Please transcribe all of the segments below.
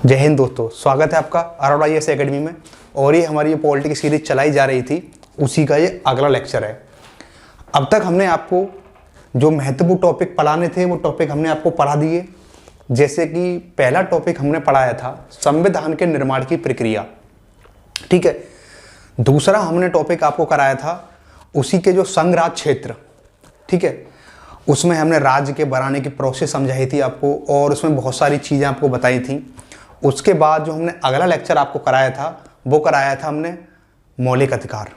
जय हिंद दोस्तों, स्वागत है आपका अरोड़ा IAS एकेडमी में। और ये हमारी पॉलिटी की सीरीज चलाई जा रही थी, उसी का ये अगला लेक्चर है। अब तक हमने आपको जो महत्वपूर्ण टॉपिक पढ़ाने थे वो टॉपिक हमने आपको पढ़ा दिए। जैसे कि पहला टॉपिक हमने पढ़ाया था संविधान के निर्माण की प्रक्रिया, ठीक है। दूसरा हमने टॉपिक आपको कराया था उसी के जो संघ राज क्षेत्र, ठीक है, उसमें हमने राज्य के बनाने की प्रोसेस समझाई थी आपको और उसमें बहुत सारी चीज़ें आपको बताई थी। उसके बाद जो हमने अगला लेक्चर आपको कराया था वो कराया था हमने मौलिक अधिकार,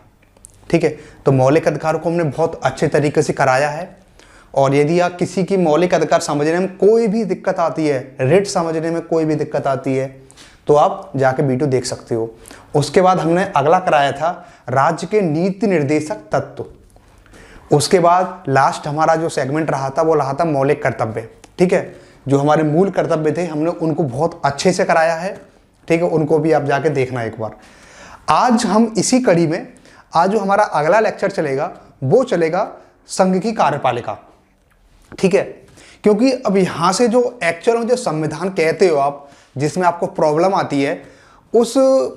ठीक है। तो मौलिक अधिकार को हमने बहुत अच्छे तरीके से कराया है। और यदि आप किसी की मौलिक अधिकार समझने में कोई भी दिक्कत आती है, रिट समझने में कोई भी दिक्कत आती है, तो आप जाके वीडियो देख सकते हो। उसके बाद हमने अगला कराया था राज्य के नीति निर्देशक तत्व। उसके बाद लास्ट हमारा जो सेगमेंट रहा था वो रहा था मौलिक कर्तव्य, ठीक है। जो हमारे मूल कर्तव्य थे हमने उनको बहुत अच्छे से कराया है, ठीक है। उनको भी आप जाके देखना एक बार। आज हम इसी कड़ी में आज जो हमारा अगला लेक्चर चलेगा वो चलेगा संघ की कार्यपालिका, ठीक है। क्योंकि अब यहां से जो एक्चुअल में जो संविधान कहते हो आप, जिसमें आपको प्रॉब्लम आती है, उस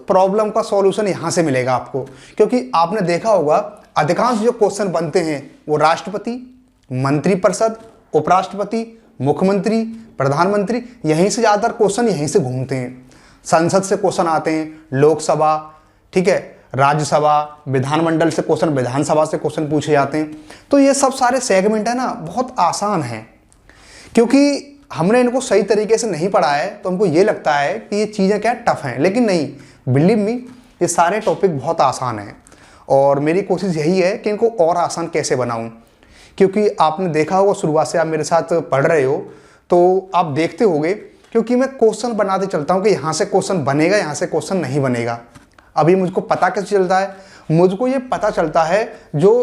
प्रॉब्लम का सॉल्यूशन यहां से मिलेगा आपको। क्योंकि आपने देखा होगा अधिकांश जो क्वेश्चन बनते हैं वो राष्ट्रपति, मंत्रिपरिषद, उपराष्ट्रपति, मुख्यमंत्री, प्रधानमंत्री, यहीं से ज़्यादातर क्वेश्चन यहीं से घूमते हैं। संसद से क्वेश्चन आते हैं, लोकसभा, ठीक है, राज्यसभा, विधानमंडल से क्वेश्चन, विधानसभा से क्वेश्चन पूछे जाते हैं। तो ये सब सारे सेगमेंट है ना, बहुत आसान है। क्योंकि हमने इनको सही तरीके से नहीं पढ़ा है तो हमको ये लगता है कि ये चीज़ें क्या टफ हैं, लेकिन नहीं, बिलीव मी, ये सारे टॉपिक बहुत आसान हैं। और मेरी कोशिश यही है कि इनको और आसान कैसे बनाऊं। क्योंकि आपने देखा होगा शुरुआत से आप मेरे साथ पढ़ रहे हो तो आप देखते होगे, क्योंकि मैं क्वेश्चन बनाते चलता हूं कि यहाँ से क्वेश्चन बनेगा, यहाँ से क्वेश्चन नहीं बनेगा। अभी मुझको पता कैसे चलता है? मुझको ये पता चलता है जो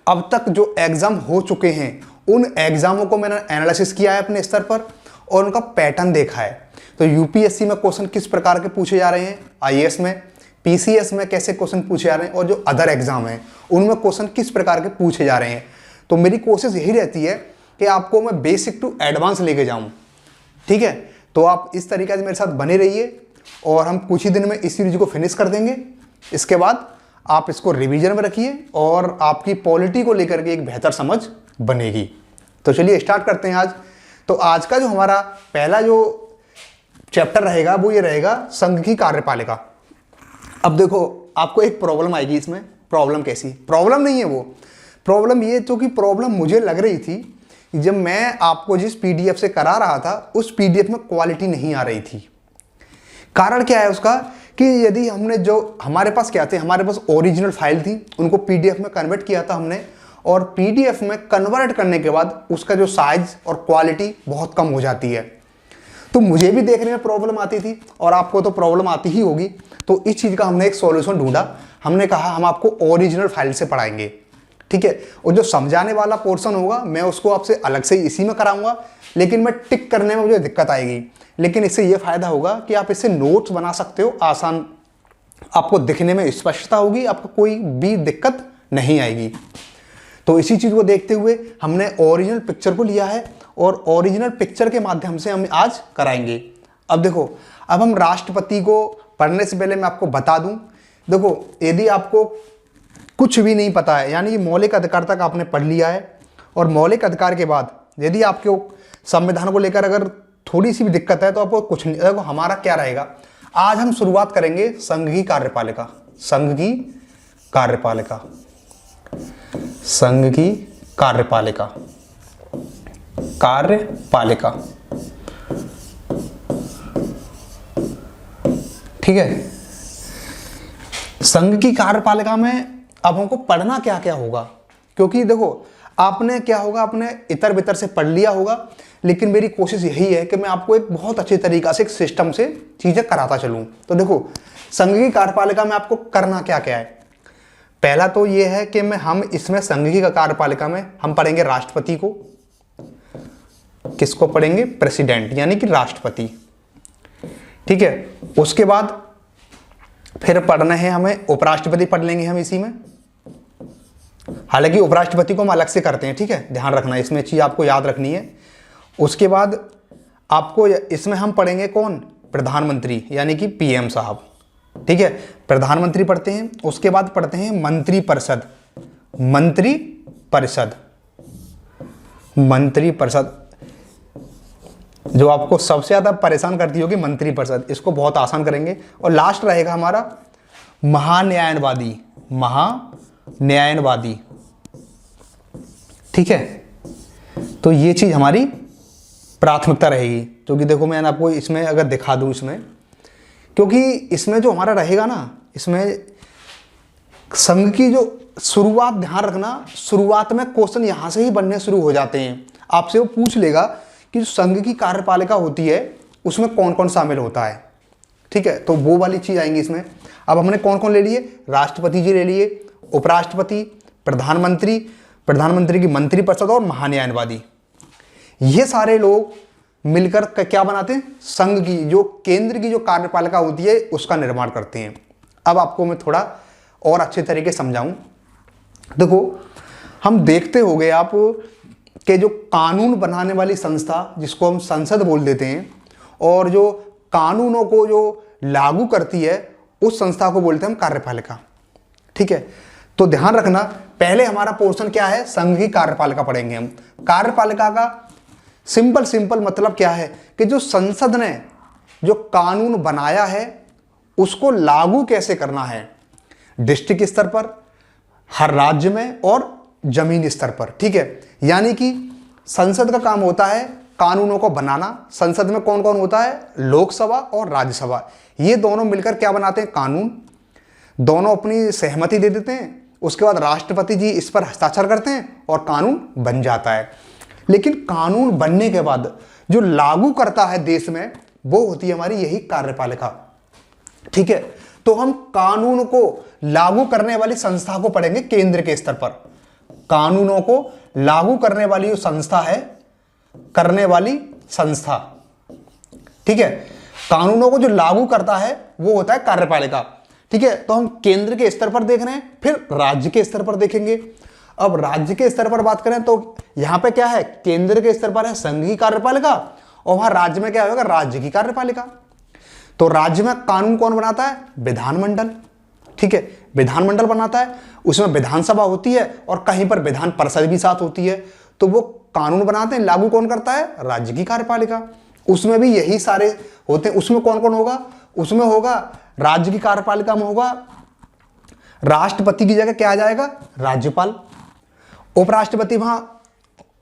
अब तक जो एग्जाम हो चुके हैं उन एग्जामों को मैंने एनालिसिस किया है अपने स्तर पर और उनका पैटर्न देखा है। तो यूपीएससी में क्वेश्चन किस प्रकार के पूछे जा रहे हैं, IAS में, PCS में कैसे क्वेश्चन पूछे जा रहे हैं, और जो अदर एग्जाम हैं उनमें क्वेश्चन किस प्रकार के पूछे जा रहे हैं। तो मेरी कोशिश यही रहती है कि आपको मैं बेसिक टू एडवांस लेके जाऊं, ठीक है। तो आप इस तरीके से मेरे साथ बने रहिए और हम कुछ ही दिन में इस सीरीज को फिनिश कर देंगे। इसके बाद आप इसको रिवीजन में रखिए और आपकी पॉलिटी को लेकर के एक बेहतर समझ बनेगी। तो चलिए स्टार्ट करते हैं आज। तो आज का जो हमारा पहला जो चैप्टर रहेगा वो ये रहेगा संघ की कार्यपालिका। अब देखो, आपको एक प्रॉब्लम आएगी इसमें। प्रॉब्लम कैसी? प्रॉब्लम नहीं है वो, प्रॉब्लम ये तो कि प्रॉब्लम मुझे लग रही थी जब मैं आपको जिस PDF से करा रहा था उस PDF में क्वालिटी नहीं आ रही थी। कारण क्या है उसका कि यदि हमने जो हमारे पास क्या थे, हमारे पास ओरिजिनल फाइल थी, उनको PDF में कन्वर्ट किया था हमने, और PDF में कन्वर्ट करने के बाद उसका जो साइज और क्वालिटी बहुत कम हो जाती है। तो मुझे भी देखने में प्रॉब्लम आती थी और आपको तो प्रॉब्लम आती ही होगी। तो इस चीज़ का हमने एक सॉल्यूशन ढूंढा। हमने कहा हम आपको ओरिजिनल फाइल से पढ़ाएंगे, ठीक है। और जो समझाने वाला पोर्शन होगा मैं उसको आपसे अलग से इसी में कराऊंगा, लेकिन मैं टिक करने में मुझे दिक्कत आएगी। लेकिन इससे ये फायदा होगा कि आप इससे नोट्स बना सकते हो, आसान, आपको दिखने में स्पष्टता होगी, आपको कोई भी दिक्कत नहीं आएगी। तो इसी चीज को देखते हुए हमने ओरिजिनल पिक्चर को लिया है और ओरिजिनल पिक्चर के माध्यम से हम आज कराएंगे। अब देखो, अब हम राष्ट्रपति को पढ़ने से पहले मैं आपको बता दूं, देखो, यदि आपको कुछ भी नहीं पता है, यानी कि मौलिक अधिकार तक आपने पढ़ लिया है, और मौलिक अधिकार के बाद यदि आपको संविधान को लेकर अगर थोड़ी सी भी दिक्कत है तो आपको कुछ नहीं। देखो, हमारा क्या रहेगा, आज हम शुरुआत करेंगे संघ की कार्यपालिका। संघ की कार्यपालिका, संघ की कार्यपालिका, कार्यपालिका, ठीक है। संघ की कार्यपालिका में अब हमको पढ़ना क्या क्या होगा, क्योंकि देखो आपने क्या होगा, आपने इतर बितर से पढ़ लिया होगा, लेकिन मेरी कोशिश यही है कि मैं आपको एक बहुत अच्छे तरीका से एक सिस्टम से चीजें कराता चलूं। तो देखो, संघ की कार्यपालिका में आपको करना क्या क्या है। पहला तो ये है कि हम इसमें संघ की कार्यपालिका में हम पढ़ेंगे राष्ट्रपति को। किसको पढ़ेंगे? प्रेसिडेंट, यानी कि राष्ट्रपति, ठीक है। उसके बाद फिर पढ़ना है हमें उपराष्ट्रपति, पढ़ लेंगे हम इसी में। हालांकि उपराष्ट्रपति को हम अलग से करते हैं, ठीक है, ध्यान रखना, इसमें चीज आपको याद रखनी है। उसके बाद आपको इसमें हम पढ़ेंगे कौन? प्रधानमंत्री यानी कि पीएम साहब, ठीक है, प्रधानमंत्री पढ़ते हैं। उसके बाद पढ़ते हैं मंत्री परिषद। मंत्री परिषद, मंत्री परिषद जो आपको सबसे ज्यादा परेशान करती होगी मंत्री परिषद, इसको बहुत आसान करेंगे। और लास्ट रहेगा हमारा महान्यायवादी, महान्यायवादी, ठीक है। तो ये चीज हमारी प्राथमिकता रहेगी, क्योंकि देखो मैं आपको इसमें अगर दिखा दूं इसमें, क्योंकि इसमें जो हमारा रहेगा ना, इसमें संघ की जो शुरुआत, ध्यान रखना शुरुआत में क्वेश्चन यहां से ही बनने शुरू हो जाते हैं। आपसे वो पूछ लेगा कि जो संघ की कार्यपालिका होती है उसमें कौन कौन शामिल होता है, ठीक है। तो वो वाली चीज आएंगी इसमें। अब हमने कौन कौन ले लिए, राष्ट्रपति जी ले लिए, उपराष्ट्रपति, प्रधानमंत्री, प्रधानमंत्री की मंत्री परिषद और महान्यायवादी। ये सारे लोग मिलकर क्या बनाते हैं, संघ की जो केंद्र की जो कार्यपालिका होती है उसका निर्माण करते हैं। अब आपको मैं थोड़ा और अच्छे तरीके से समझाऊं। देखो हम देखते होंगे आप कि जो कानून बनाने वाली संस्था जिसको हम संसद बोल देते हैं, और जो कानूनों को जो लागू करती है उस संस्था को बोलते हैं हम कार्यपालिका, ठीक है। तो ध्यान रखना, पहले हमारा पोर्शन क्या है, संघ की कार्यपालिका पढ़ेंगे हम। कार्यपालिका का सिंपल मतलब क्या है कि जो संसद ने जो कानून बनाया है उसको लागू कैसे करना है, डिस्ट्रिक्ट स्तर पर, हर राज्य में और जमीनी स्तर पर, ठीक है। यानी कि संसद का काम होता है कानूनों को बनाना। संसद में कौन कौन होता है, लोकसभा और राज्यसभा, ये दोनों मिलकर क्या बनाते हैं, कानून। दोनों अपनी सहमति दे देते हैं, उसके बाद राष्ट्रपति जी इस पर हस्ताक्षर करते हैं और कानून बन जाता है। लेकिन कानून बनने के बाद जो लागू करता है देश में, वो होती है हमारी यही कार्यपालिका, ठीक है। तो हम कानून को लागू करने वाली संस्था को पढ़ेंगे केंद्र के स्तर पर। कानूनों को लागू करने वाली जो संस्था है, करने वाली संस्था, ठीक है, कानूनों को जो लागू करता है वो होता है कार्यपालिका, ठीक है। तो हम केंद्र के स्तर पर देख रहे हैं, फिर राज्य के स्तर पर देखेंगे। अब राज्य के स्तर पर बात करें तो यहां पे क्या है, केंद्र के स्तर पर है संघ की कार्यपालिका, और वहां राज्य में क्या होगा, राज्य की कार्यपालिका। तो राज्य में कानून कौन बनाता है, विधानमंडल, ठीक है, विधानमंडल बनाता है। उसमें विधानसभा होती है और कहीं पर विधान परिषद भी साथ होती है। तो वो कानून बनाते हैं, लागू कौन करता है, राज्य की कार्यपालिका। उसमें भी यही सारे होते हैं। उसमें कौन कौन होगा, उसमें होगा राज्य की कार्यपालिका में होगा राष्ट्रपति की जगह क्या आ जाएगा, राज्यपाल। उपराष्ट्रपति वहां,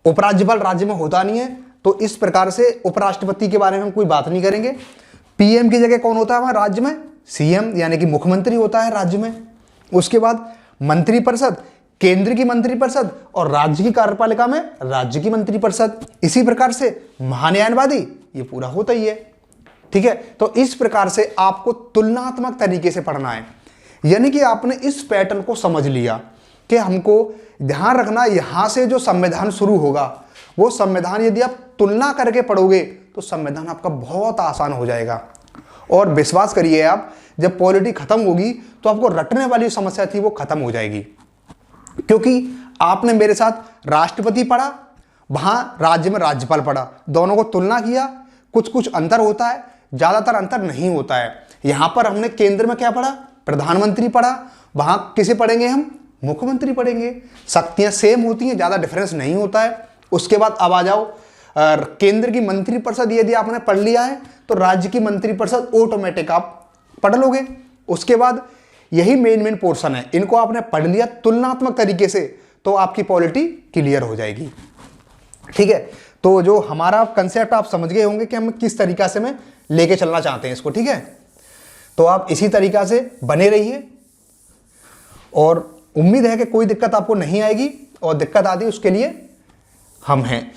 उपराज्यपाल राज्य में होता नहीं है, तो इस प्रकार से उपराष्ट्रपति के बारे में हम कोई बात नहीं करेंगे। पीएम की जगह कौन होता है वहां राज्य में, सीएम यानी कि मुख्यमंत्री होता है राज्य में। उसके बाद मंत्रिपरिषद, केंद्र की मंत्रिपरिषद, और राज्य की कार्यपालिका में राज्य की मंत्रिपरिषद। इसी प्रकार से महान्यायवादी, ये पूरा होता ही है, ठीक है। तो इस प्रकार से आपको तुलनात्मक तरीके से पढ़ना है, यानी कि आपने इस पैटर्न को समझ लिया कि हमको ध्यान रखना, यहां से जो संविधान शुरू होगा वो संविधान यदि आप तुलना करके पढ़ोगे तो संविधान आपका बहुत आसान हो जाएगा। और विश्वास करिए आप, जब पॉलिटी खत्म होगी तो आपको रटने वाली समस्या थी वो खत्म हो जाएगी, क्योंकि आपने मेरे साथ राष्ट्रपति पढ़ा, वहां राज्य में राज्यपाल पढ़ा, दोनों को तुलना किया, कुछ कुछ अंतर होता है, ज्यादातर अंतर नहीं होता है। यहां पर हमने केंद्र में क्या पढ़ा, प्रधानमंत्री पढ़ा, वहां किसे पढ़ेंगे हम, मुख्यमंत्री पढ़ेंगे। शक्तियां सेम होती हैं, ज्यादा डिफरेंस नहीं होता है। उसके बाद अब आ जाओ केंद्र की मंत्रिपरिषद, यदि आपने पढ़ लिया है तो राज्य की मंत्रिपरिषद ऑटोमेटिक आप पढ़ लोगे। उसके बाद यही मेन पोर्शन है, इनको आपने पढ़ लिया तुलनात्मक तरीके से तो आपकी पॉलिटी क्लियर हो जाएगी, ठीक है। तो जो हमारा कंसेप्ट आप समझ गए होंगे कि हम किस तरीका से में लेके चलना चाहते हैं इसको, ठीक है। तो आप इसी तरीका से बने रहिए और उम्मीद है कि कोई दिक्कत आपको नहीं आएगी, और दिक्कत आती है उसके लिए हम हैं।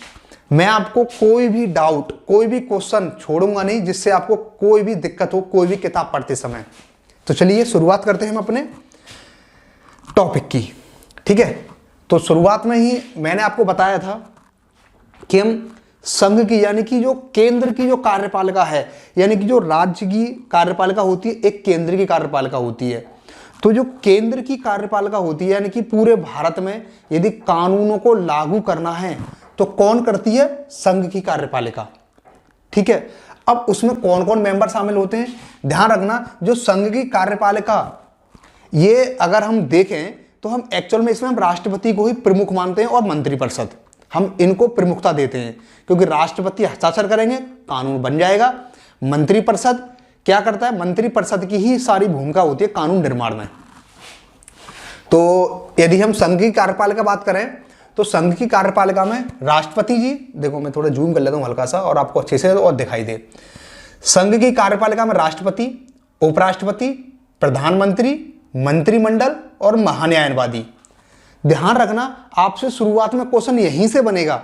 मैं आपको कोई भी डाउट, कोई भी क्वेश्चन छोड़ूंगा नहीं जिससे आपको कोई भी दिक्कत हो, कोई भी किताब पढ़ते समय। तो चलिए शुरुआत करते हैं हम अपने टॉपिक की, ठीक है। तो शुरुआत में ही मैंने आपको बताया था कि हम संघ की यानी कि जो केंद्र की जो कार्यपालिका है, यानी कि जो राज्य की कार्यपालिका होती है, एक केंद्र की कार्यपालिका होती है। तो जो केंद्र की कार्यपालिका होती है यानी कि पूरे भारत में यदि कानूनों को लागू करना है तो कौन करती है, संघ की कार्यपालिका, ठीक है। अब उसमें कौन कौन मेंबर शामिल होते हैं, ध्यान रखना, जो संघ की कार्यपालिका, ये अगर हम देखें तो हम एक्चुअल में इसमें हम राष्ट्रपति को ही प्रमुख मानते हैं और मंत्रिपरिषद, हम इनको प्रमुखता देते हैं, क्योंकि राष्ट्रपति हस्ताक्षर करेंगे कानून बन जाएगा। मंत्रिपरिषद क्या करता है, मंत्रिपरिषद की ही सारी भूमिका होती है कानून निर्माण में। तो यदि हम संघ की कार्यपालिका बात करें तो संघ की कार्यपालिका में राष्ट्रपति जी, देखो मैं थोड़ा जूम कर लेता हूं हल्का सा और आपको अच्छे से और दिखाई दे। संघ की कार्यपालिका में राष्ट्रपति, उपराष्ट्रपति, प्रधानमंत्री, मंत्रिमंडल और महान्यायवादी। ध्यान रखना, आपसे शुरुआत में क्वेश्चन यहीं से बनेगा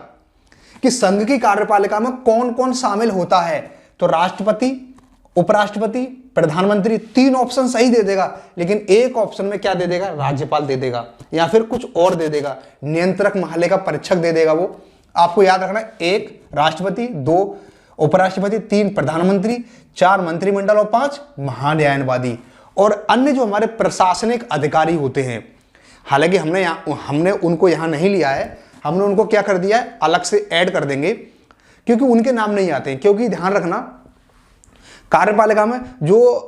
कि संघ की कार्यपालिका में कौन कौन शामिल होता है। तो राष्ट्रपति, उपराष्ट्रपति, प्रधानमंत्री, 3 ऑप्शन सही दे देगा, लेकिन एक ऑप्शन में क्या दे देगा, राज्यपाल दे देगा या फिर कुछ और दे देगा, नियंत्रक महले का परीक्षक दे देगा। वो आपको याद रखना, 1 राष्ट्रपति, 2 उपराष्ट्रपति, 3 प्रधानमंत्री, 4 मंत्रिमंडल और 5 महान्यायवादी। और अन्य जो हमारे प्रशासनिक अधिकारी होते हैं, हालांकि हमने उनको यहां नहीं लिया है, हमने उनको क्या कर दिया है, अलग से ऐड कर देंगे, क्योंकि उनके नाम नहीं आते हैं। क्योंकि ध्यान रखना, कार्यपालिका में जो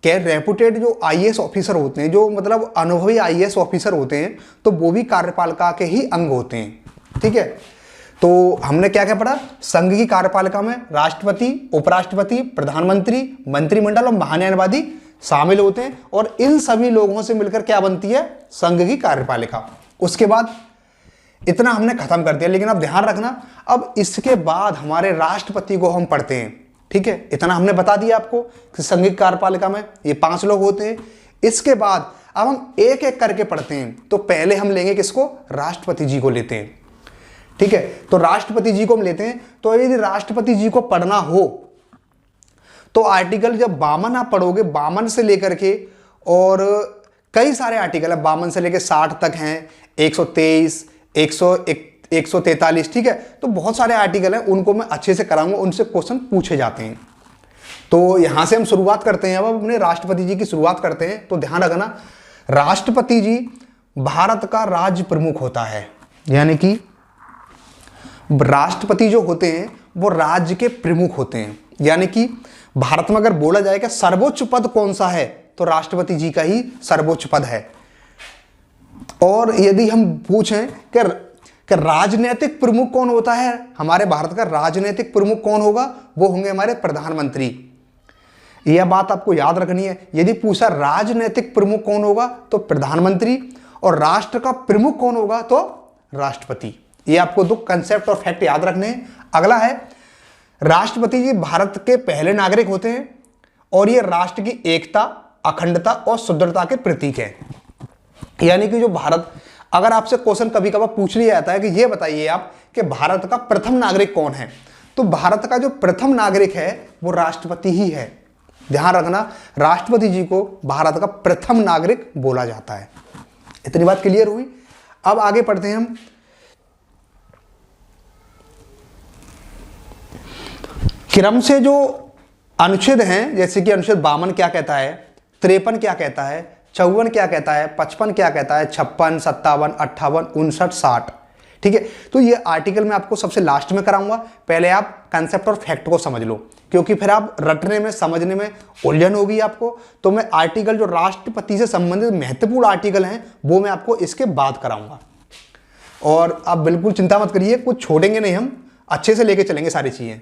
रेपुटेड जो आईएएस ऑफिसर होते हैं, जो मतलब अनुभवी आईएएस ऑफिसर होते हैं, तो वो भी कार्यपालिका के ही अंग होते हैं। ठीक है, तो हमने क्या क्या पढ़ा, संघ की कार्यपालिका में राष्ट्रपति, उपराष्ट्रपति, प्रधानमंत्री, मंत्रिमंडल और महान्यायवादी शामिल होते हैं, और इन सभी लोगों से मिलकर क्या बनती है, संघ की कार्यपालिका। उसके बाद इतना हमने खत्म कर दिया, लेकिन अब ध्यान रखना, अब इसके बाद हमारे राष्ट्रपति को हम पढ़ते हैं। ठीक है, इतना हमने बता दिया आपको कि संघ की कार्यपालिका में ये 5 लोग होते हैं। इसके बाद अब हम एक एक करके पढ़ते हैं। तो पहले हम लेंगे किसको, राष्ट्रपति जी को लेते हैं। ठीक है, तो राष्ट्रपति जी को हम लेते हैं। तो यदि राष्ट्रपति जी को पढ़ना हो तो आर्टिकल जब 52 आप पढ़ोगे, 52 से लेकर के, और कई सारे आर्टिकल है, 52 से लेकर 60 तक हैं, 123, 143, ठीक है, तो बहुत सारे आर्टिकल हैं, उनको मैं अच्छे से कराऊंगा, उनसे क्वेश्चन पूछे जाते हैं। तो यहां से हम शुरुआत करते हैं, अब अपने राष्ट्रपति जी की शुरुआत करते हैं। तो ध्यान रखना, राष्ट्रपति जी भारत का राज्य प्रमुख होता है, यानी कि राष्ट्रपति जो होते हैं वो राज्य के प्रमुख होते हैं। यानी कि भारत में अगर बोला जाए कि सर्वोच्च पद कौन सा है, तो राष्ट्रपति जी का ही सर्वोच्च पद है। और यदि हम पूछें कि राजनीतिक प्रमुख कौन होता है, हमारे भारत का राजनीतिक प्रमुख कौन होगा, वो होंगे हमारे प्रधानमंत्री। यह बात आपको याद रखनी है। यदि पूछा राजनीतिक प्रमुख कौन होगा, तो प्रधानमंत्री, और राष्ट्र का प्रमुख कौन होगा, तो राष्ट्रपति। ये आपको 2 कंसेप्ट और फैक्ट याद रखने हैं। अगला है, राष्ट्रपति जी भारत के पहले नागरिक होते हैं, और ये राष्ट्र की एकता, अखंडता और सुदृढ़ता के प्रतीक है। यानी कि जो भारत, अगर आपसे क्वेश्चन कभी कभार पूछ लिया जाता है कि ये बताइए आप कि भारत का प्रथम नागरिक कौन है, तो भारत का जो प्रथम नागरिक है वो राष्ट्रपति ही है। ध्यान रखना, राष्ट्रपति जी को भारत का प्रथम नागरिक बोला जाता है। इतनी बात क्लियर हुई। अब आगे पढ़ते हैं हम। क्रम से जो अनुच्छेद हैं, जैसे कि अनुच्छेद 52 क्या कहता है, 53 क्या कहता है, 54 क्या कहता है, 55 क्या कहता है, 56, 57, 58, 59, 60। ठीक है, तो ये आर्टिकल मैं आपको सबसे लास्ट में कराऊंगा। पहले आप कंसेप्ट और फैक्ट को समझ लो, क्योंकि फिर आप रटने में, समझने में उलझन होगी आपको। तो मैं आर्टिकल जो राष्ट्रपति से संबंधित महत्वपूर्ण आर्टिकल हैं वो मैं आपको इसके बाद कराऊंगा। और आप बिल्कुल चिंता मत करिए, कुछ छोड़ेंगे नहीं, हम अच्छे से लेके चलेंगे सारी चीजें।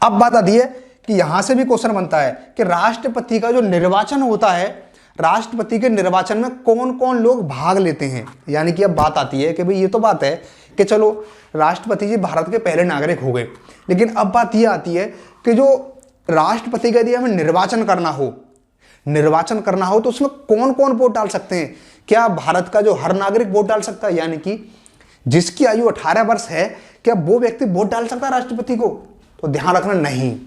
अब बात आती है कि यहां से भी क्वेश्चन बनता है कि राष्ट्रपति का जो निर्वाचन होता है, राष्ट्रपति के निर्वाचन में कौन कौन लोग भाग लेते हैं। यानी कि अब बात आती है कि भाई ये तो बात है कि चलो राष्ट्रपति जी भारत के पहले नागरिक हो गए, लेकिन अब बात यह आती है कि जो राष्ट्रपति का यदि हमें निर्वाचन करना हो तो उसमें कौन कौन वोट डाल सकते हैं। क्या भारत का जो हर नागरिक वोट डाल सकता है, यानी कि जिसकी आयु 18 वर्ष है, क्या वो व्यक्ति वोट डाल सकता है राष्ट्रपति को? तो ध्यान रखना, नहीं।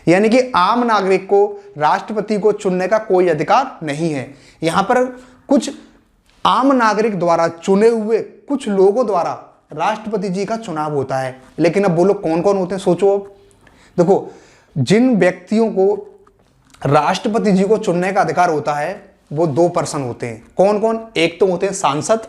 यानी कि आम नागरिक को राष्ट्रपति को चुनने का कोई अधिकार नहीं है। यहां पर कुछ आम नागरिक द्वारा चुने हुए कुछ लोगों द्वारा राष्ट्रपति जी का चुनाव होता है। लेकिन अब वो लोग कौन कौन होते हैं, सोचो। अब देखो, जिन व्यक्तियों को राष्ट्रपति जी को चुनने का अधिकार होता है वो 2 पर्सन होते हैं। कौन कौन? एक तो होते हैं सांसद,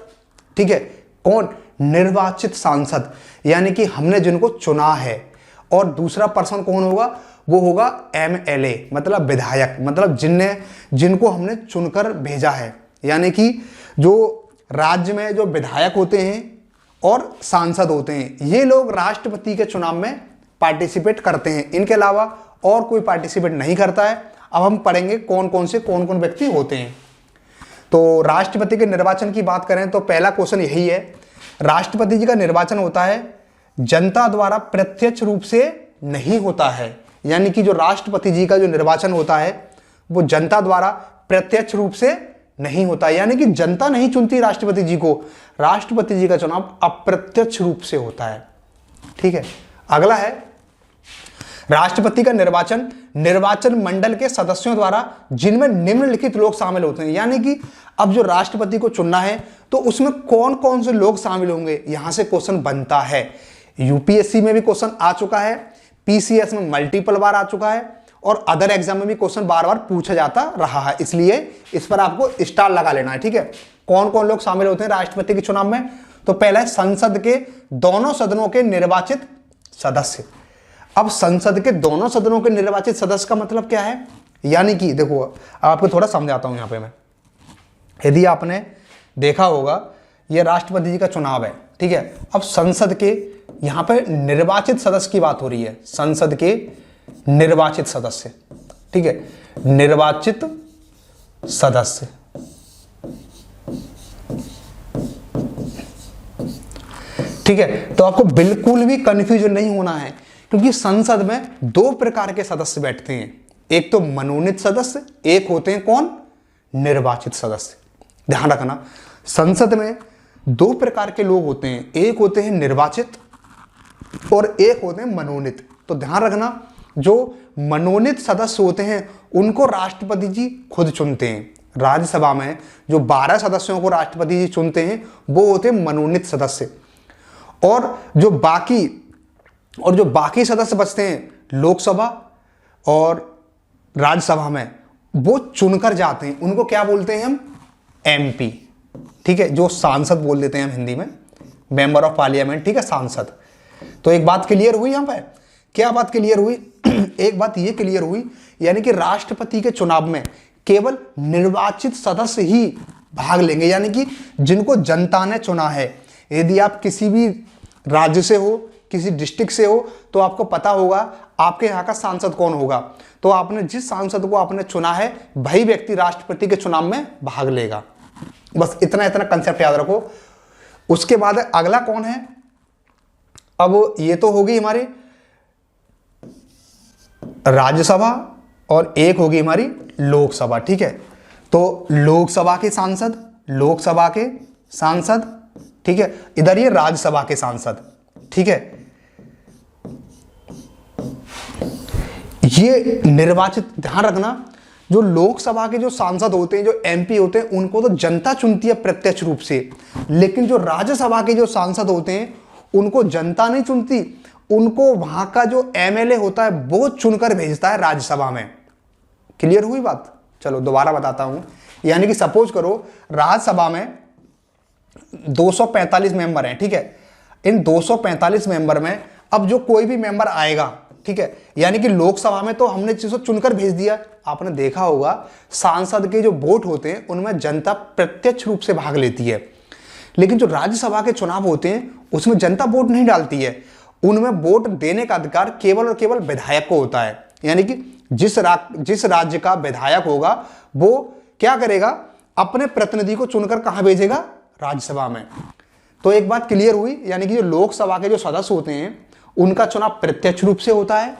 ठीक है, कौन? निर्वाचित सांसद, यानी कि हमने जिनको चुना है। और दूसरा पर्सन कौन होगा, वो होगा MLA, मतलब विधायक, मतलब जिनको हमने चुनकर भेजा है। यानी कि जो राज्य में जो विधायक होते हैं और सांसद होते हैं, ये लोग राष्ट्रपति के चुनाव में पार्टिसिपेट करते हैं, इनके अलावा और कोई पार्टिसिपेट नहीं करता है। अब हम पढ़ेंगे कौन कौन व्यक्ति होते हैं। तो राष्ट्रपति के निर्वाचन की बात करें तो पहला क्वेश्चन यही है, राष्ट्रपति जी का निर्वाचन होता है जनता द्वारा प्रत्यक्ष रूप से नहीं होता है। यानी कि जो राष्ट्रपति जी का जो निर्वाचन होता है वो जनता द्वारा प्रत्यक्ष रूप से नहीं होता, यानी कि जनता नहीं चुनती राष्ट्रपति जी को, राष्ट्रपति जी का चुनाव अप्रत्यक्ष रूप से होता है। ठीक है, अगला है राष्ट्रपति का निर्वाचन मंडल के सदस्यों द्वारा जिनमें निम्नलिखित लोग शामिल होते हैं। यानी कि अब जो राष्ट्रपति को चुनना है तो उसमें कौन कौन से लोग शामिल होंगे, यहां से क्वेश्चन बनता है। यूपीएससी में भी क्वेश्चन आ चुका है, पीसीएस में मल्टीपल बार आ चुका है और अदर एग्जाम में भी क्वेश्चन बार बार पूछा जाता रहा है, इसलिए इस पर आपको स्टार लगा लेना है। ठीक है, कौन कौन लोग शामिल होते हैं राष्ट्रपति के चुनाव में, तो पहला है संसद के दोनों सदनों के निर्वाचित सदस्य। अब संसद के दोनों सदनों के निर्वाचित सदस्य का मतलब क्या है, यानी कि देखो आपको थोड़ा समझाता हूं। यहां पे मैं, यदि आपने देखा होगा यह राष्ट्रपति जी का चुनाव है, ठीक है, अब संसद के यहां पे निर्वाचित सदस्य की बात हो रही है, संसद के निर्वाचित सदस्य। ठीक है, निर्वाचित सदस्य। ठीक है, तो आपको बिल्कुल भी कंफ्यूजन नहीं होना है, क्योंकि संसद में दो प्रकार के सदस्य बैठते हैं, एक तो मनोनीत सदस्य, एक होते हैं कौन, निर्वाचित सदस्य। ध्यान रखना, संसद में दो प्रकार के लोग होते हैं, एक होते हैं निर्वाचित और एक होते हैं मनोनीत। तो ध्यान रखना, जो मनोनीत सदस्य होते हैं उनको राष्ट्रपति जी खुद चुनते हैं। राज्यसभा में जो 12 सदस्यों को राष्ट्रपति जी चुनते हैं वो होते हैं मनोनीत सदस्य, और जो बाकी सदस्य बचते हैं लोकसभा और राज्यसभा में, वो चुनकर जाते हैं, उनको क्या बोलते हैं हम, MP। ठीक है, जो सांसद बोल देते हैं हम हिंदी में, मेंबर ऑफ पार्लियामेंट। ठीक है, सांसद। तो एक बात क्लियर हुई यहां पर, क्या बात क्लियर हुई एक बात ये क्लियर हुई, यानी कि राष्ट्रपति के चुनाव में केवल निर्वाचित सदस्य ही भाग लेंगे, यानी कि जिनको जनता ने चुना है। यदि आप किसी भी राज्य से हो, किसी डिस्ट्रिक्ट से हो, तो आपको पता होगा आपके यहाँ का सांसद कौन होगा, तो आपने जिस सांसद को आपने चुना है वही व्यक्ति राष्ट्रपति के चुनाव में भाग लेगा। बस इतना कंसेप्ट याद रखो। उसके बाद अगला कौन है, अब ये तो होगी हमारी राज्यसभा और एक होगी हमारी लोकसभा। ठीक है, तो लोकसभा के सांसद, ठीक है, इधर ये राज्यसभा के सांसद। ठीक है, ये निर्वाचित, ध्यान रखना, जो लोकसभा के जो सांसद होते हैं, जो MP होते हैं, उनको तो जनता चुनती है प्रत्यक्ष रूप से, लेकिन जो राज्यसभा के जो सांसद होते हैं उनको जनता नहीं चुनती, उनको वहां का जो MLA होता है वो चुनकर भेजता है राज्यसभा में। क्लियर हुई बात? चलो दोबारा बताता हूं। यानी कि सपोज करो राज्यसभा में 245 मेंबर हैं, ठीक है, इन 245 मेंबर में अब जो कोई भी मेंबर आएगा, ठीक है, यानी कि लोकसभा में तो हमने जिसको चुनकर भेज दिया। आपने देखा होगा सांसद के जो वोट होते हैं उनमें जनता प्रत्यक्ष रूप से भाग लेती है, लेकिन जो राज्यसभा के चुनाव होते हैं उसमें जनता वोट नहीं डालती है, उनमें वोट देने का अधिकार केवल और केवल विधायक को होता है। यानी कि जिस राज्य का विधायक होगा वो क्या करेगा, अपने प्रतिनिधि को चुनकर कहां भेजेगा, राज्यसभा में। तो एक बात क्लियर हुई, यानी कि जो लोकसभा के जो सदस्य होते हैं उनका चुनाव प्रत्यक्ष रूप से होता है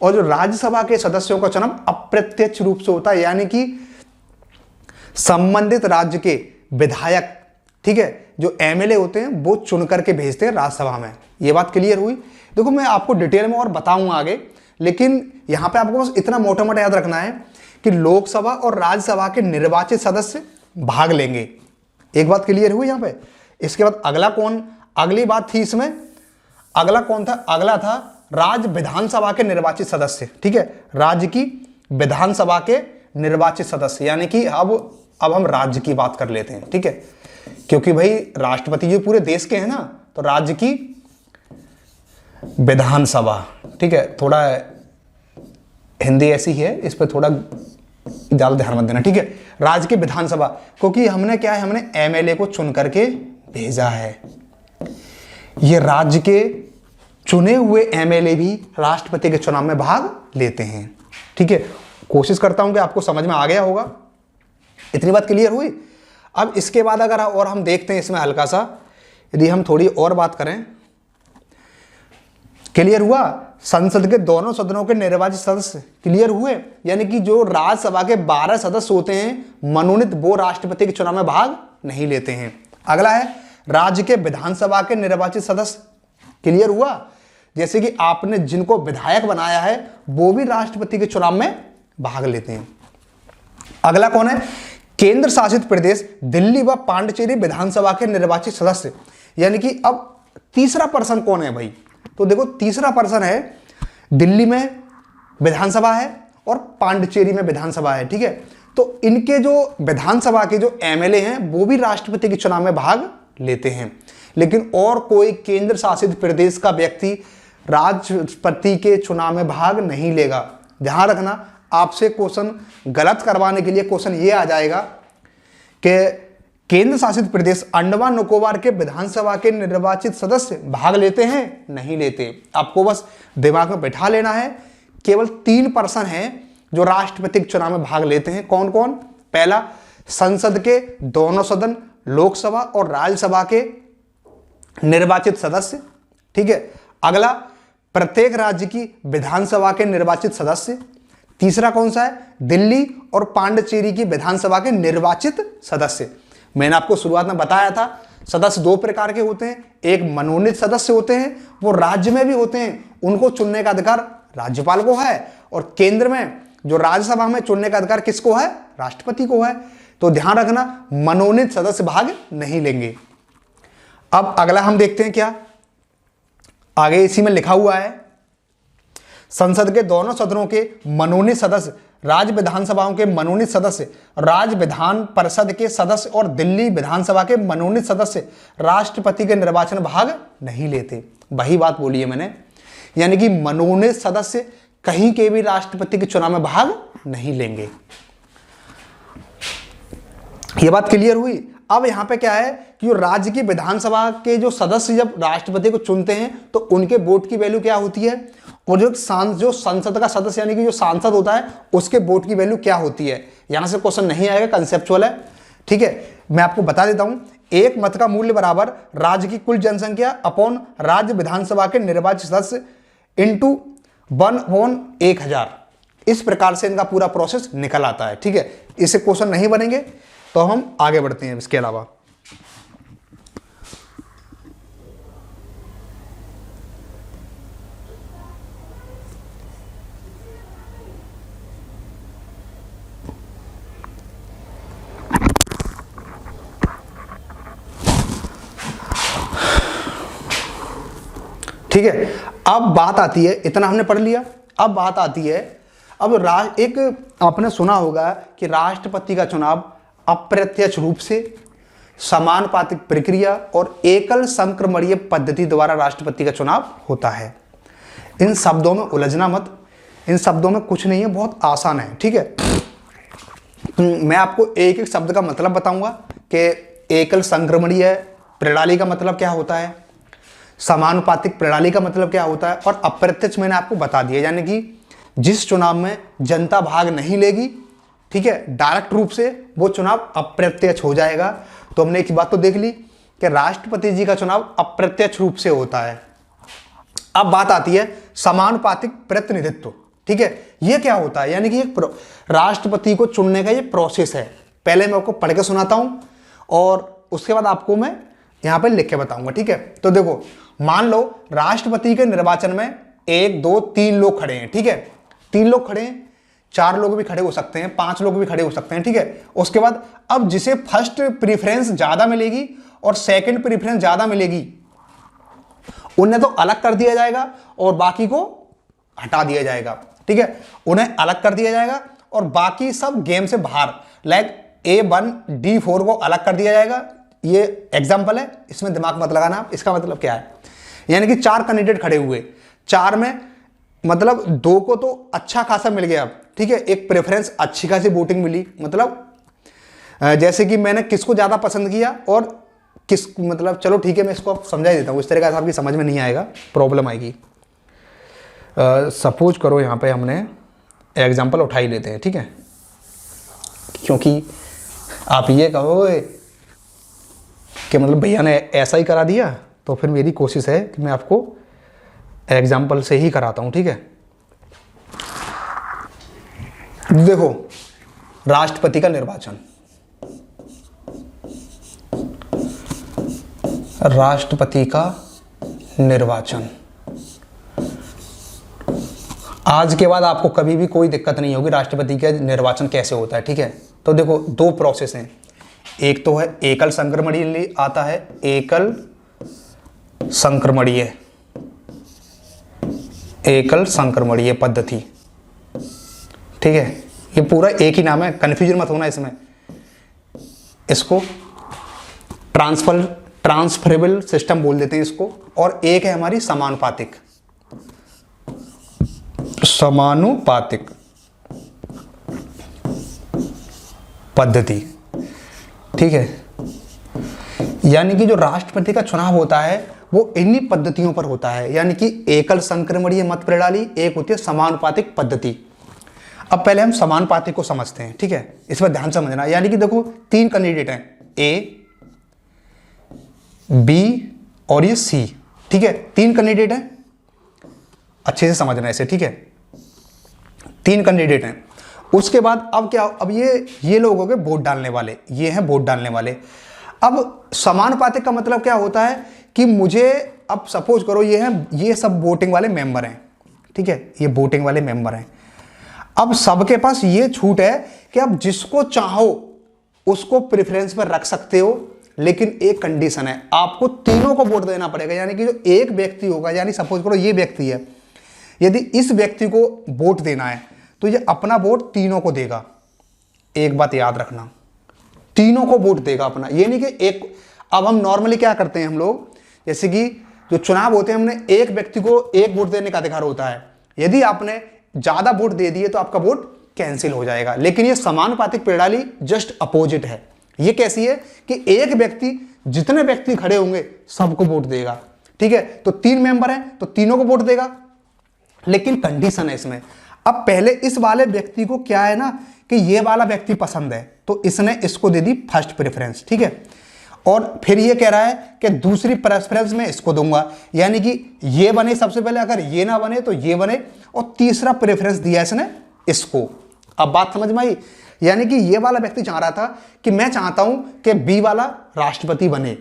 और जो राज्यसभा के सदस्यों का चुनाव अप्रत्यक्ष रूप से होता है, यानी कि संबंधित राज्य के विधायक, ठीक है, जो MLA होते हैं वो चुन करके भेजते हैं राज्यसभा में। ये बात क्लियर हुई। देखो मैं आपको डिटेल में और बताऊंगा आगे, लेकिन यहां पे आपको बस इतना मोटा मोटा याद रखना है कि लोकसभा और राज्यसभा के निर्वाचित सदस्य भाग लेंगे। एक बात क्लियर हुई यहां पे। इसके बाद अगला कौन, अगली बात थी इसमें, अगला कौन था, अगला था राज्य विधानसभा के निर्वाचित सदस्य। ठीक है, राज्य की विधानसभा के निर्वाचित सदस्य, यानी कि अब हम राज्य की बात कर लेते हैं। ठीक है, क्योंकि भाई राष्ट्रपति जी पूरे देश के हैं ना, तो राज्य की विधानसभा, ठीक है, थोड़ा हिंदी ऐसी ही है, इस पर थोड़ा ज्यादा ध्यान मत देना, ठीक है। राज्य की विधानसभा, क्योंकि हमने क्या है, हमने एमएलए को चुन करके भेजा है। ये राज्य के चुने हुए एमएलए भी राष्ट्रपति के चुनाव में भाग लेते हैं, ठीक है। कोशिश करता हूं कि आपको समझ में आ गया होगा। इतनी बात क्लियर हुई। अब इसके बाद अगर और हम देखते हैं इसमें हल्का सा, यदि हम थोड़ी और बात करें, क्लियर हुआ। संसद के दोनों सदनों के निर्वाचित सदस्य क्लियर हुए, यानी कि जो राज्यसभा के 12 सदस्य होते हैं मनोनीत, वो राष्ट्रपति के चुनाव में भाग नहीं लेते हैं। अगला है राज्य के विधानसभा के निर्वाचित सदस्य, क्लियर हुआ। जैसे कि आपने जिनको विधायक बनाया है वो भी राष्ट्रपति के चुनाव में भाग लेते हैं। अगला कौन है, केंद्र शासित प्रदेश दिल्ली व पांडिचेरी विधानसभा के निर्वाचित सदस्य, यानी कि अब तीसरा पर्सन कौन है भाई, तो देखो तीसरा पर्सन है, दिल्ली में विधानसभा है और पांडिचेरी में विधानसभा है, ठीक है। तो इनके जो विधानसभा के जो एमएलए हैं वो भी राष्ट्रपति के चुनाव में भाग लेते हैं, लेकिन और कोई केंद्र शासित प्रदेश का व्यक्ति राष्ट्रपति के चुनाव में भाग नहीं लेगा। ध्यान रखना, आपसे क्वेश्चन गलत करवाने के लिए क्वेश्चन ये आ जाएगा कि केंद्र शासित प्रदेश अंडमान निकोबार के विधानसभा के निर्वाचित सदस्य भाग लेते हैं, नहीं लेते। आपको बस दिमाग में बैठा लेना है, केवल 3 पर्सन हैं जो राष्ट्रपति के चुनाव में भाग लेते हैं। कौन कौन, पहला संसद के दोनों सदन लोकसभा और राज्यसभा के निर्वाचित सदस्य, ठीक है। अगला प्रत्येक राज्य की विधानसभा के निर्वाचित सदस्य। तीसरा कौन सा है, दिल्ली और पांडिचेरी की विधानसभा के निर्वाचित सदस्य। मैंने आपको शुरुआत में बताया था सदस्य 2 प्रकार के होते हैं, एक मनोनीत सदस्य होते हैं, वो राज्य में भी होते हैं, उनको चुनने का अधिकार राज्यपाल को है, और केंद्र में जो राज्यसभा में चुनने का अधिकार किसको है, राष्ट्रपति को है। तो ध्यान रखना, मनोनीत सदस्य भाग नहीं लेंगे। अब अगला हम देखते हैं क्या आगे इसी में लिखा हुआ है, संसद के दोनों सदनों के मनोनीत सदस्य, राज्य विधानसभाओं के मनोनीत सदस्य, राज्य विधान परिषद के सदस्य और दिल्ली विधानसभा के मनोनीत सदस्य राष्ट्रपति के निर्वाचन में भाग नहीं लेते। वही बात बोली है मैंने, यानी कि मनोनीत सदस्य कहीं के भी राष्ट्रपति के चुनाव में भाग नहीं लेंगे। यह बात क्लियर हुई। अब यहां पे क्या है कि जो राज्य की विधानसभा के जो सदस्य जब राष्ट्रपति को चुनते हैं तो उनके वोट की वैल्यू क्या होती है, और जो संसद का सदस्य यानी कि जो सांसद होता है उसके वोट की वैल्यू क्या होती है। यहां से क्वेश्चन नहीं आएगा, कंसेप्चुअल है, ठीक है। मैं आपको बता देता हूं, एक मत का मूल्य बराबर राज्य की कुल जनसंख्या अपॉन राज्य विधानसभा के निर्वाचित सदस्य इंटू 1/1000। इस प्रकार से इनका पूरा प्रोसेस निकल आता है, ठीक है। इससे क्वेश्चन नहीं बनेंगे तो हम आगे बढ़ते हैं। इसके अलावा ठीक है, अब बात आती है, इतना हमने पढ़ लिया, अब बात आती है, अब एक आपने सुना होगा कि राष्ट्रपति का चुनाव अप्रत्यक्ष रूप से, समानुपातिक प्रक्रिया और एकल संक्रमणीय पद्धति द्वारा राष्ट्रपति का चुनाव होता है। इन शब्दों में उलझना मत, इन शब्दों में कुछ नहीं है, बहुत आसान है, ठीक है। मैं आपको एक एक शब्द का मतलब बताऊंगा कि एकल संक्रमणीय प्रणाली का मतलब क्या होता है, समानुपातिक प्रणाली का मतलब क्या होता है, और अप्रत्यक्ष मैंने आपको बता दिया, यानी कि जिस चुनाव में जनता भाग नहीं लेगी, ठीक है, डायरेक्ट रूप से वो चुनाव अप्रत्यक्ष हो जाएगा। तो हमने एक बात तो देख ली कि राष्ट्रपति जी का चुनाव अप्रत्यक्ष रूप से होता है। अब बात आती है समानुपातिक प्रतिनिधित्व, ठीक है। ये क्या होता है, यानी कि एक राष्ट्रपति को चुनने का ये प्रोसेस है। पहले मैं आपको पढ़ के सुनाता हूं और उसके बाद आपको मैं यहां पे लिख के बताऊंगा, ठीक है। तो देखो, मान लो राष्ट्रपति के निर्वाचन में 1 2 3 लोग खड़े हैं, ठीक है, 3 लोग खड़े हैं, 4 लोग भी खड़े हो सकते हैं, 5 लोग भी खड़े हो सकते हैं, ठीक है। उसके बाद अब जिसे फर्स्ट प्रीफरेंस ज्यादा मिलेगी और सेकंड प्रीफरेंस ज्यादा मिलेगी उन्हें तो अलग कर दिया जाएगा और बाकी को हटा दिया जाएगा, ठीक है। उन्हें अलग कर दिया जाएगा और बाकी सब गेम से बाहर, लाइक A1 D4 को अलग कर दिया जाएगा। ये एग्जाम्पल है, इसमें दिमाग मत लगाना। इसका मतलब क्या है, यानी कि 4 कैंडिडेट खड़े हुए, 4 में मतलब 2 को तो अच्छा खासा मिल गया, ठीक है, एक प्रेफरेंस अच्छी खासी वोटिंग मिली, मतलब जैसे कि मैंने किसको ज़्यादा पसंद किया और किस, मतलब चलो ठीक है मैं इसको अब समझा ही देता हूँ, इस तरीके से आपकी समझ में नहीं आएगा, प्रॉब्लम आएगी। सपोज करो यहाँ पे हमने एग्जांपल उठा ही लेते हैं, ठीक है, क्योंकि आप ये कहोगे कि मतलब भैया ने ऐसा ही करा दिया, तो फिर मेरी कोशिश है कि मैं आपको एग्जांपल से ही कराता हूँ, ठीक है। देखो राष्ट्रपति का निर्वाचन, राष्ट्रपति का निर्वाचन, आज के बाद आपको कभी भी कोई दिक्कत नहीं होगी राष्ट्रपति का निर्वाचन कैसे होता है, ठीक है। तो देखो 2 प्रोसेस हैं, एक तो है एकल संक्रमणीय आता है, एकल संक्रमणीय, एकल संक्रमणीय पद्धति, ठीक है, ये पूरा एक ही नाम है, कंफ्यूजन मत होना इसमें। इसको ट्रांसफरेबल सिस्टम बोल देते हैं इसको, और एक है हमारी समानुपातिक, समानुपातिक पद्धति, ठीक है। यानी कि जो राष्ट्रपति का चुनाव होता है वो इन्हीं पद्धतियों पर होता है, यानी कि एकल संक्रमणीय मत प्रणाली, एक होती है समानुपातिक पद्धति। अब पहले हम समानुपातिक को समझते हैं, ठीक है, इस पर ध्यान समझना। यानी कि देखो 3 कैंडिडेट हैं, ए, बी और ये सी, ठीक है, 3 कैंडिडेट हैं, अच्छे से समझना इसे, ठीक है, 3 कैंडिडेट हैं। उसके बाद अब क्या, अब ये लोग हो गए वोट डालने वाले, ये हैं वोट डालने वाले। अब समानुपातिक का मतलब क्या होता है कि मुझे, अब सपोज करो ये सब वोटिंग वाले मेंबर हैं, ठीक है, ये वोटिंग वाले मेंबर हैं। अब सबके पास ये छूट है कि अब जिसको चाहो उसको प्रेफरेंस पर रख सकते हो, लेकिन एक कंडीशन है, आपको तीनों को वोट देना पड़ेगा। यानी कि जो एक व्यक्ति होगा, यानी सपोज करो ये व्यक्ति है, यदि इस व्यक्ति को वोट देना है तो ये अपना वोट तीनों को देगा। एक बात याद रखना, तीनों को वोट देगा अपना, ये नहीं कि एक। अब हम नॉर्मली क्या करते हैं हम लोग, जैसे कि जो चुनाव होते हैं, हमने एक व्यक्ति को एक वोट देने का अधिकार होता है, यदि आपने ज्यादा वोट दे दिए तो आपका वोट कैंसिल हो जाएगा। लेकिन ये समानुपातिक प्रणाली जस्ट अपोजिट है। ये कैसी है कि एक व्यक्ति जितने व्यक्ति खड़े होंगे सबको वोट देगा, ठीक है। तो 3 मेंबर हैं तो तीनों को वोट देगा, लेकिन कंडीशन है इसमें। अब पहले इस वाले व्यक्ति को क्या है ना कि ये वाला व्यक्ति पसंद है, तो इसने इसको दे दी फर्स्ट प्रेफरेंस, ठीक है। और फिर ये कह रहा है कि दूसरी प्रेफरेंस में इसको दूंगा, यानी कि ये बने सबसे पहले, अगर ये ना बने तो ये बने, और तीसरा प्रेफरेंस दिया इसने इसको। अब बात समझ में आई। यानी कि ये वाला व्यक्ति चाह रहा था कि मैं चाहता हूं कि बी वाला राष्ट्रपति बने,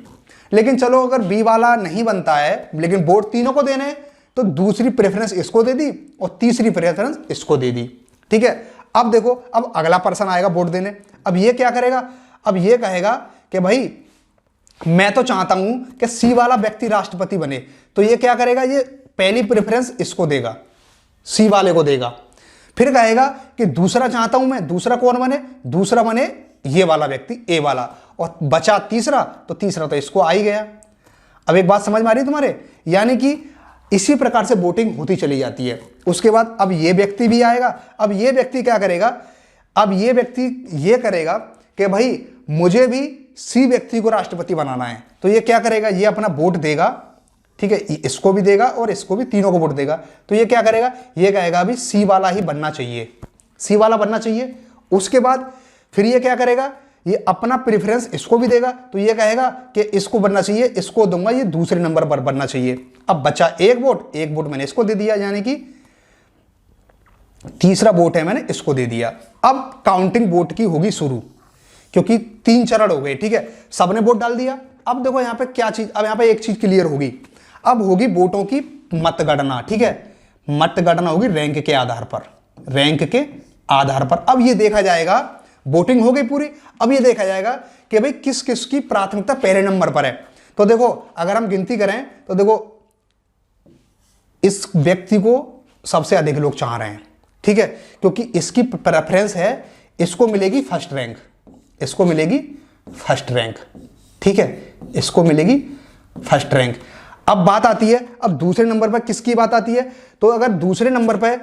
लेकिन चलो अगर बी वाला नहीं बनता है लेकिन वोट तीनों को देने, तो दूसरी प्रेफरेंस इसको दे दी और तीसरी प्रेफरेंस इसको दे दी, ठीक है। अब देखो, अब अगला पर्सन आएगा वोट देने। अब ये क्या करेगा, अब ये कहेगा कि भाई मैं तो चाहता हूं कि सी वाला व्यक्ति राष्ट्रपति बने, तो ये क्या करेगा, ये पहली प्रेफरेंस इसको देगा, सी वाले को देगा। फिर कहेगा कि दूसरा चाहता हूं मैं, दूसरा कौन बने, दूसरा बने ये वाला व्यक्ति, ए वाला, और बचा तीसरा, तो तीसरा तो इसको आ ही गया। अब एक बात समझ में आ रही है तुम्हारे। यानी कि इसी प्रकार से वोटिंग होती चली जाती है। उसके बाद अब ये व्यक्ति भी आएगा। अब ये व्यक्ति क्या करेगा, अब ये व्यक्ति ये करेगा कि भाई मुझे भी सी व्यक्ति को राष्ट्रपति बनाना है, तो ये क्या करेगा, ये अपना वोट देगा, ठीक है, इसको भी देगा और इसको भी, तीनों को वोट देगा। तो ये क्या करेगा, ये कहेगा अभी सी वाला ही बनना चाहिए, सी वाला बनना चाहिए। उसके बाद फिर ये क्या करेगा, ये अपना प्रेफरेंस इसको भी देगा, तो ये कहेगा कि इसको बनना चाहिए, इसको दूंगा, ये दूसरे नंबर पर बनना चाहिए। अब बचा एक वोट मैंने इसको दे दिया, यानी कि तीसरा वोट है मैंने इसको दे दिया। अब काउंटिंग वोट की होगी शुरू, क्योंकि 3 चरण हो गए, ठीक है, सबने वोट डाल दिया। अब देखो यहां पे क्या चीज, अब यहां पे एक चीज क्लियर होगी, अब होगी वोटों की मतगणना, ठीक है। मतगणना होगी रैंक के आधार पर, रैंक के आधार पर। अब ये देखा जाएगा, वोटिंग हो गई पूरी, अब ये देखा जाएगा कि भाई किस किस की प्राथमिकता पहले नंबर पर है। तो देखो अगर हम गिनती करें तो देखो इस व्यक्ति को सबसे अधिक लोग चाह रहे हैं, ठीक है, क्योंकि इसकी प्रेफरेंस है, इसको मिलेगी फर्स्ट रैंक, इसको मिलेगी फर्स्ट रैंक, ठीक है, इसको मिलेगी फर्स्ट रैंक। अब बात आती है, अब दूसरे नंबर पर किसकी बात आती है, तो अगर दूसरे नंबर पर